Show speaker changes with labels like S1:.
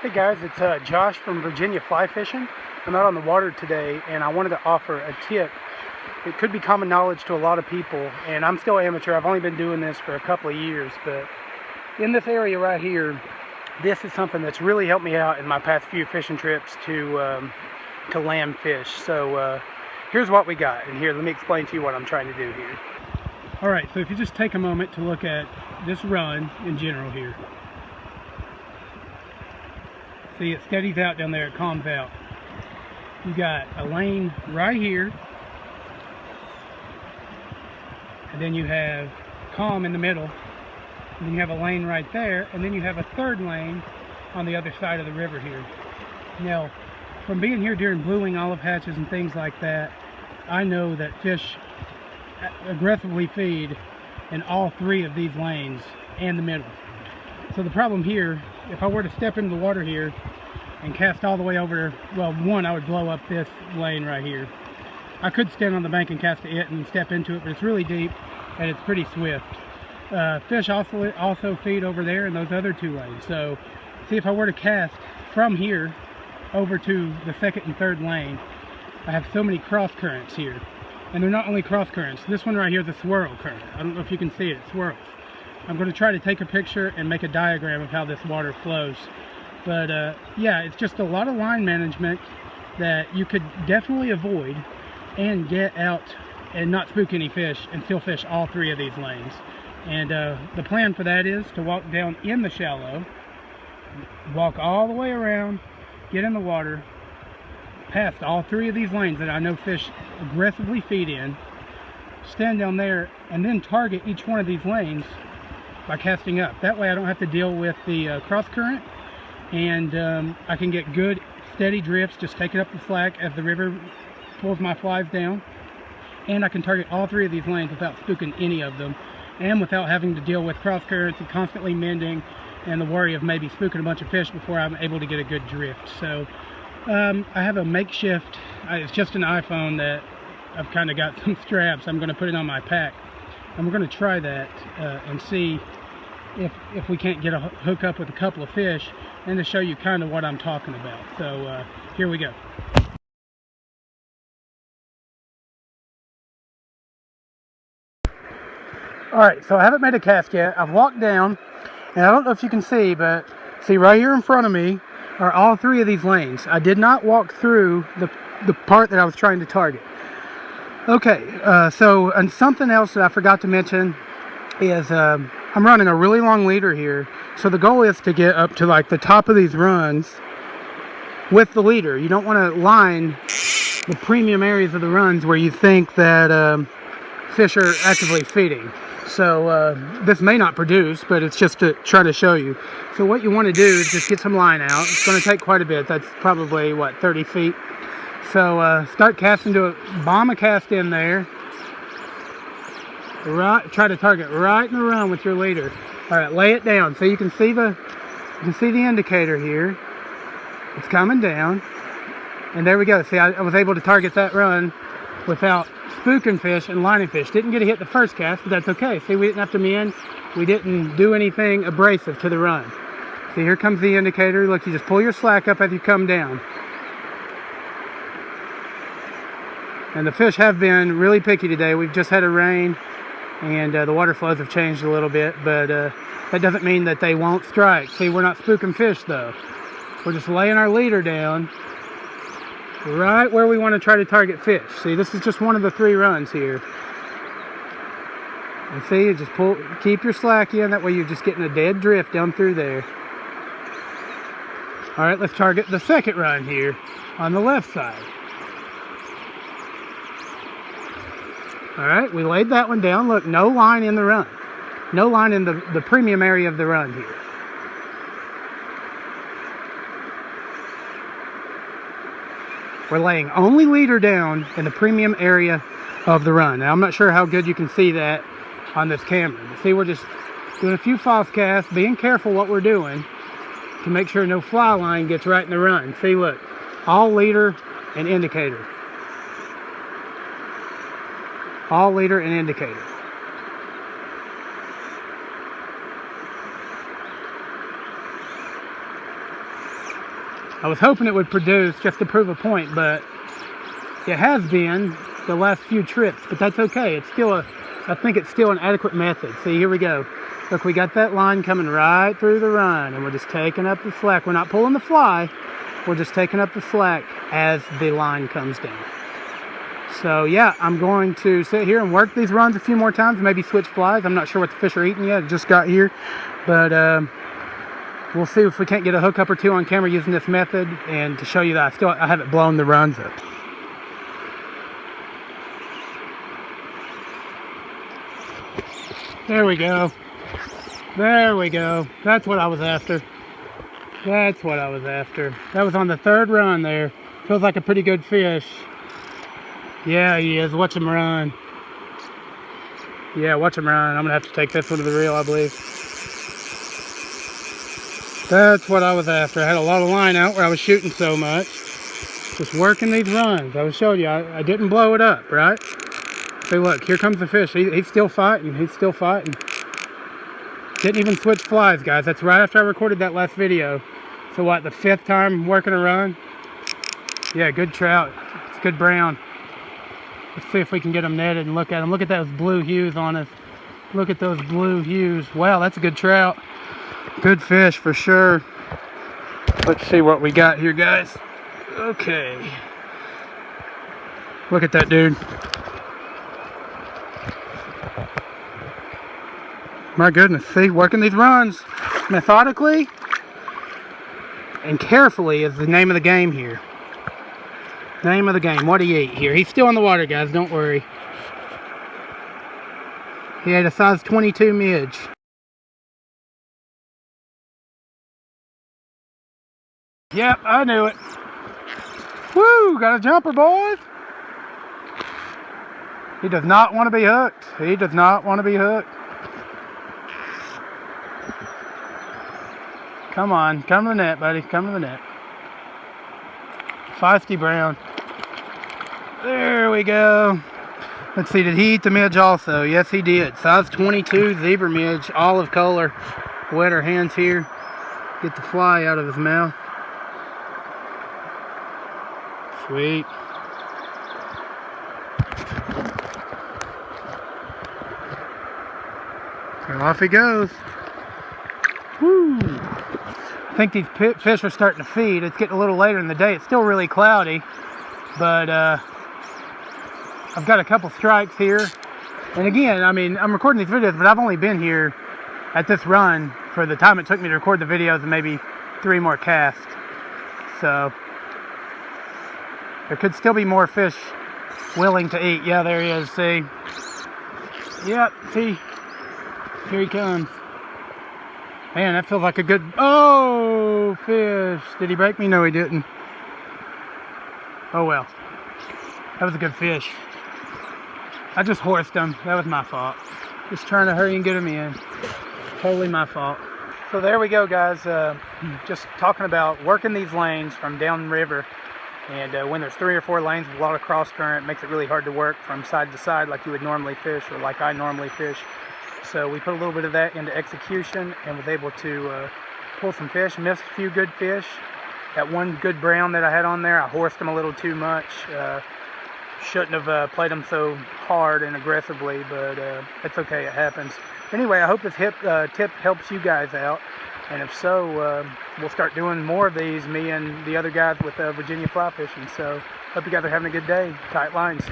S1: Hey guys, it's Josh from Virginia Fly Fishing. I'm out on the water today and I wanted to offer a tip. It could be common knowledge to a lot of people, and I'm still amateur. I've only been doing this for a couple of years, but in this area right here, this is something that's really helped me out in my past few fishing trips to land fish. So here's what we got, and here, let me explain to you what I'm trying to do here. Alright, so if you just take a moment to look at this run in general here. See, it steadies out down there, it calms out. You got a lane right here, and then you have calm in the middle, and then you have a lane right there, and then you have a third lane on the other side of the river here. Now, from being here during blueing olive hatches and things like that, I know that fish aggressively feed in all three of these lanes and the middle. So the problem here, if I were to step into the water here and cast all the way over, well, one, I would blow up this lane right here. I could stand on the bank and cast to it and step into it, but it's really deep and it's pretty swift. Fish also feed over there in those other two lanes. So see, if I were to cast from here over to the second and third lane, I have so many cross currents here. And they're not only cross currents. This one right here is a swirl current. I don't know if you can see it, it swirls. I'm going to try to take a picture and make a diagram of how this water flows. But yeah, it's just a lot of line management that you could definitely avoid and get out and not spook any fish and still fish all three of these lanes. And the plan for that is to walk down in the shallow, walk all the way around, get in the water, past all three of these lanes that I know fish aggressively feed in, stand down there, and then target each one of these lanes by casting up. That way I don't have to deal with the cross current, and I can get good steady drifts, just taking up the slack as the river pulls my flies down, and I can target all three of these lanes without spooking any of them, and without having to deal with cross currents and constantly mending and the worry of maybe spooking a bunch of fish before I'm able to get a good drift. So I have a makeshift, it's just an iPhone that I've kind of got some straps. I'm going to put it on my pack, and we're going to try that and see if we can't get a hook up with a couple of fish, and to show you kind of what I'm talking about. So here we go. Alright, so I haven't made a cast yet. I've walked down, and I don't know if you can see, but see right here in front of me are all three of these lanes. I did not walk through the part that I was trying to target. Okay, and something else that I forgot to mention is I'm running a really long leader here. So the goal is to get up to like the top of these runs with the leader. You don't want to line the premium areas of the runs where you think that fish are actively feeding. So this may not produce, but it's just to try to show you. So what you want to do is just get some line out. It's going to take quite a bit. That's probably, what, 30 feet? So start casting to it. Bomb a cast in there. Right, try to target right in the run with your leader. All right, lay it down. So you can see the indicator here. It's coming down. And there we go. See, I was able to target that run without spooking fish and lining fish. Didn't get a hit the first cast, but that's okay. See, we didn't have to mend. We didn't do anything abrasive to the run. See, here comes the indicator. Look, you just pull your slack up as you come down. And the fish have been really picky today. We've just had a rain, and the water flows have changed a little bit, but that doesn't mean that they won't strike. See, we're not spooking fish though. We're just laying our leader down right where we want to try to target fish. See, this is just one of the three runs here. And see, you just keep your slack in, that way you're just getting a dead drift down through there. All right, let's target the second run here on the left side. All right, we laid that one down. Look, no line in the run. No line in the premium area of the run here. We're laying only leader down in the premium area of the run. Now, I'm not sure how good you can see that on this camera. But see, we're just doing a few false casts, being careful what we're doing to make sure no fly line gets right in the run. See, look, all leader and indicator. All leader and indicator. I was hoping it would produce just to prove a point, but it has been the last few trips, but that's okay. It's still I think it's still an adequate method. See, here we go. Look, we got that line coming right through the run, and we're just taking up the slack. We're not pulling the fly. We're just taking up the slack as the line comes down. So yeah, I'm going to sit here and work these runs a few more times, maybe switch flies. I'm not sure what the fish are eating yet. It just got here, but we'll see if we can't get a hookup or two on camera using this method, and to show you that I haven't blown the runs up. There we go. There we go. That's what I was after. That's what I was after. That was on the third run there. Feels like a pretty good fish. Yeah, he is. Watch him run. Yeah, watch him run. I'm going to have to take this one to the reel, I believe. That's what I was after. I had a lot of line out where I was shooting so much. Just working these runs. I was showing you, I didn't blow it up, right? See, look, here comes the fish. He's still fighting. He's still fighting. Didn't even switch flies, guys. That's right after I recorded that last video. So what, the 5th time working a run? Yeah, good trout. It's good brown. Let's see if we can get them netted and look at them. Look at those blue hues on us. Look at those blue hues. Wow, that's a good trout. Good fish for sure. Let's see what we got here, guys. Okay. Look at that dude. My goodness, see, working these runs methodically and carefully is the name of the game here. Name of the game. What do you eat here? He's still in the water, guys, don't worry. He ate a size 22 midge. Yep, I knew it. Woo, got a jumper, boys. He does not want to be hooked. He does not want to be hooked. Come on, come to the net, buddy. Come to the net. Feisty brown. There we go. Let's see, did he eat the midge also? Yes, he did. Size 22 zebra midge, olive color. Wet our hands here. Get the fly out of his mouth. Sweet. And off he goes. Woo! I think these fish are starting to feed. It's getting a little later in the day. It's still really cloudy, but I've got a couple strikes here. And again, I mean, I'm recording these videos, but I've only been here at this run for the time it took me to record the videos and maybe 3 more casts. So there could still be more fish willing to eat. Yeah, there he is, see? Yep, see? Here he comes. Man, that feels like a good... Oh, fish. Did he break me? No, he didn't. Oh, well. That was a good fish. I just horsed him. That was my fault. Just trying to hurry and get him in. Totally my fault. So there we go, guys. Just talking about working these lanes from downriver. And when there's 3 or 4 lanes with a lot of cross current, it makes it really hard to work from side to side like you would normally fish, or like I normally fish. So we put a little bit of that into execution and was able to pull some fish. Missed a few good fish. That one good brown that I had on there, I horsed him a little too much. Shouldn't have played him so hard and aggressively, but it's okay, it happens. Anyway, I hope this tip helps you guys out. And if so, we'll start doing more of these, me and the other guys with Virginia fly fishing. So hope you guys are having a good day. Tight lines.